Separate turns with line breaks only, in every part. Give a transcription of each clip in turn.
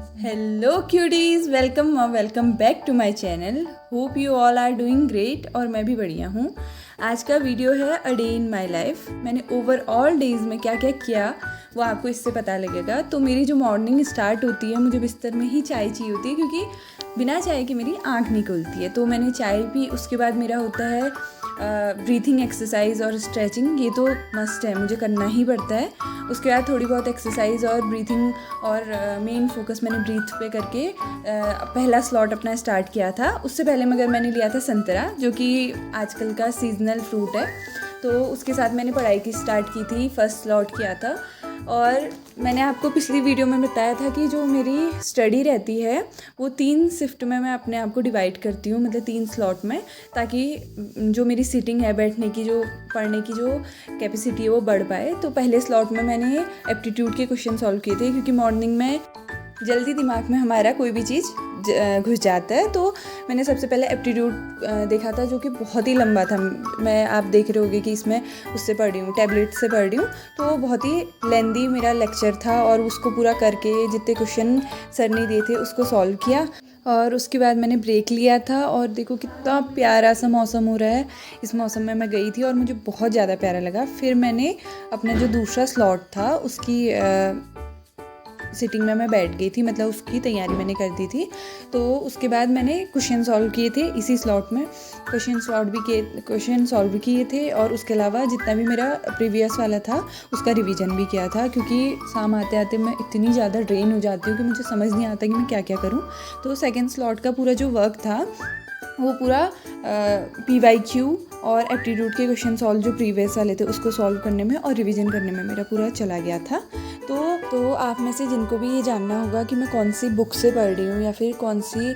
Hello cuties, welcome back to my channel. Hope you all are doing great और मैं भी बढ़िया हूँ। आज का वीडियो है a day in my life. मैंने ओवरऑल डेज़ में क्या क्या किया वो आपको इससे पता लगेगा। तो मेरी जो मॉर्निंग स्टार्ट होती है, मुझे बिस्तर में ही चाय चाहिए होती है क्योंकि बिना चाय के मेरी आँख नहीं खुलती है। तो मैंने चाय पी, उसके बाद मेरा होता है ब्रीथिंग एक्सरसाइज और स्ट्रेचिंग। ये तो मस्ट है, मुझे करना ही पड़ता है। उसके बाद थोड़ी बहुत एक्सरसाइज और ब्रीथिंग और मेन फोकस मैंने ब्रीथ पे करके पहला स्लॉट अपना स्टार्ट किया था। उससे पहले मगर मैंने लिया था संतरा, जो कि आजकल का सीजनल फ्रूट है। तो उसके साथ मैंने पढ़ाई की स्टार्ट की थी, फर्स्ट स्लॉट किया था। और मैंने आपको पिछली वीडियो में बताया था कि जो मेरी स्टडी रहती है वो 3 शिफ्ट में मैं अपने आप को डिवाइड करती हूँ, मतलब 3 स्लॉट में, ताकि जो मेरी सीटिंग है, बैठने की, जो पढ़ने की जो कैपेसिटी है वो बढ़ पाए। तो पहले स्लॉट में मैंने एप्टीट्यूड के क्वेश्चन सॉल्व किए थे, क्योंकि मॉर्निंग में जल्दी दिमाग में हमारा कोई भी चीज़ घुस जाता है। तो मैंने सबसे पहले एप्टीट्यूड देखा था, जो कि बहुत ही लंबा था। मैं, आप देख रहे होगे कि इसमें उससे पढ़ रही हूँ, टैबलेट से पढ़ रही हूँ। तो वो बहुत ही लेंदी मेरा लेक्चर था और उसको पूरा करके जितने क्वेश्चन सर ने दिए थे उसको सॉल्व किया। और उसके बाद मैंने ब्रेक लिया था और देखो कितना प्यारा सा मौसम हो रहा है। इस मौसम में मैं गई थी और मुझे बहुत ज़्यादा प्यारा लगा। फिर मैंने अपना जो दूसरा स्लॉट था उसकी सिटिंग में मैं बैठ गई थी, मतलब उसकी तैयारी मैंने कर दी थी। तो उसके बाद मैंने क्वेश्चन सॉल्व किए थे इसी स्लॉट में। क्वेश्चन सॉल्व किए थे और उसके अलावा जितना भी मेरा प्रीवियस वाला था उसका रिवीजन भी किया था, क्योंकि शाम आते आते मैं इतनी ज़्यादा ड्रेन हो जाती हूँ कि मुझे समझ नहीं आता कि मैं क्या क्या करूँ। तो सेकेंड स्लॉट का पूरा जो वर्क था वो पूरा PYQ और एप्टीट्यूड के क्वेश्चन सॉल्व जो प्रीवियस वाले थे उसको सॉल्व करने में और रिवीजन करने में मेरा पूरा चला गया था। तो आप में से जिनको भी ये जानना होगा कि मैं कौन सी बुक से पढ़ रही हूँ या फिर कौन सी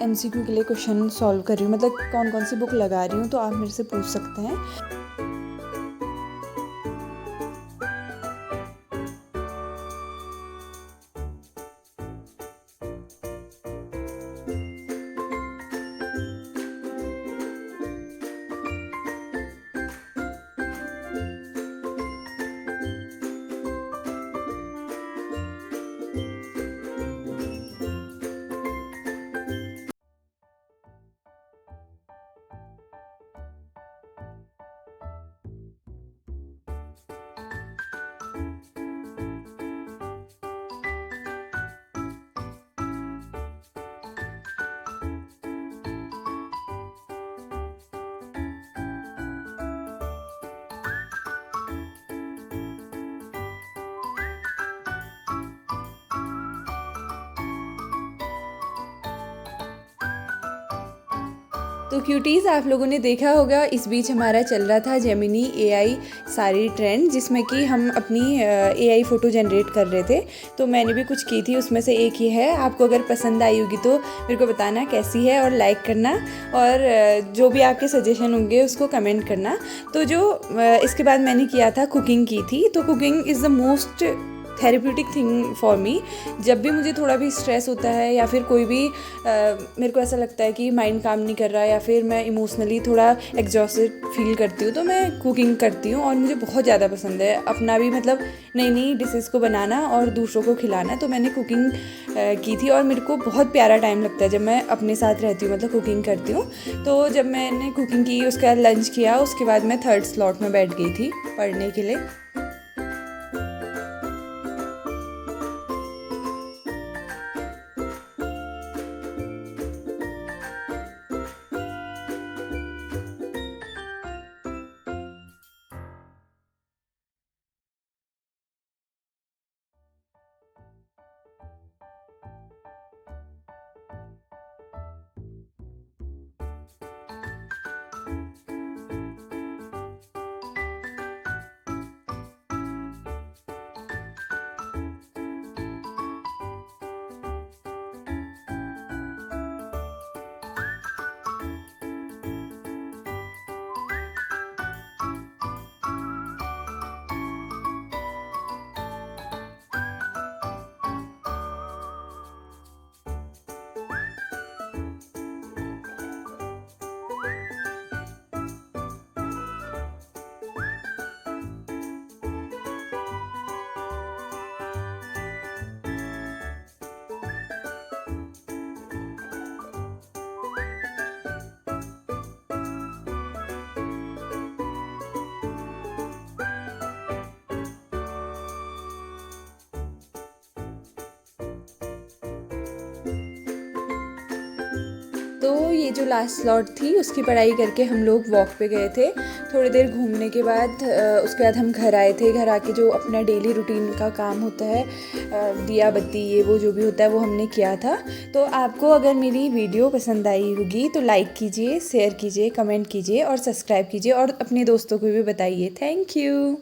MCQ के लिए क्वेश्चन सॉल्व कर रही हूँ, मतलब कौन कौन सी बुक लगा रही हूँ, तो आप मेरे से पूछ सकते हैं। तो क्यूटीज़, आप लोगों ने देखा होगा इस बीच हमारा चल रहा था जेमिनी AI सारी ट्रेंड, जिसमें कि हम अपनी AI फ़ोटो जनरेट कर रहे थे। तो मैंने भी कुछ की थी, उसमें से एक ही है। आपको अगर पसंद आई होगी तो मेरे को बताना कैसी है और लाइक करना, और जो भी आपके सजेशन होंगे उसको कमेंट करना। तो जो इसके बाद मैंने किया था, कुकिंग की थी। तो cooking is the most therapeutic thing for me. जब भी मुझे थोड़ा भी स्ट्रेस होता है या फिर कोई भी मेरे को ऐसा लगता है कि माइंड काम नहीं कर रहा, या फिर मैं इमोशनली थोड़ा एग्जॉस्टेड फील करती हूँ, तो मैं कुकिंग करती हूँ। और मुझे बहुत ज़्यादा पसंद है अपना भी, मतलब नई नई डिशेज़ को बनाना और दूसरों को खिलाना। तो मैंने कुकिंग की थी और मेरे को बहुत प्यारा टाइम लगता है जब मैं अपने साथ रहती हूँ, मतलब कुकिंग करती हूँ। तो जब मैंने कुकिंग की, उसके बाद लंच किया, उसके बाद मैं थर्ड स्लॉट में बैठ गई थी पढ़ने के लिए। तो ये जो लास्ट स्लॉट थी उसकी पढ़ाई करके हम लोग वॉक पे गए थे। थोड़ी देर घूमने के बाद उसके बाद हम घर आए थे। घर आके जो अपना डेली रूटीन का काम होता है, दिया बत्ती ये वो जो भी होता है वो हमने किया था। तो आपको अगर मेरी वीडियो पसंद आई होगी तो लाइक कीजिए, शेयर कीजिए, कमेंट कीजिए और सब्सक्राइब कीजिए और अपने दोस्तों को भी बताइए। Thank you.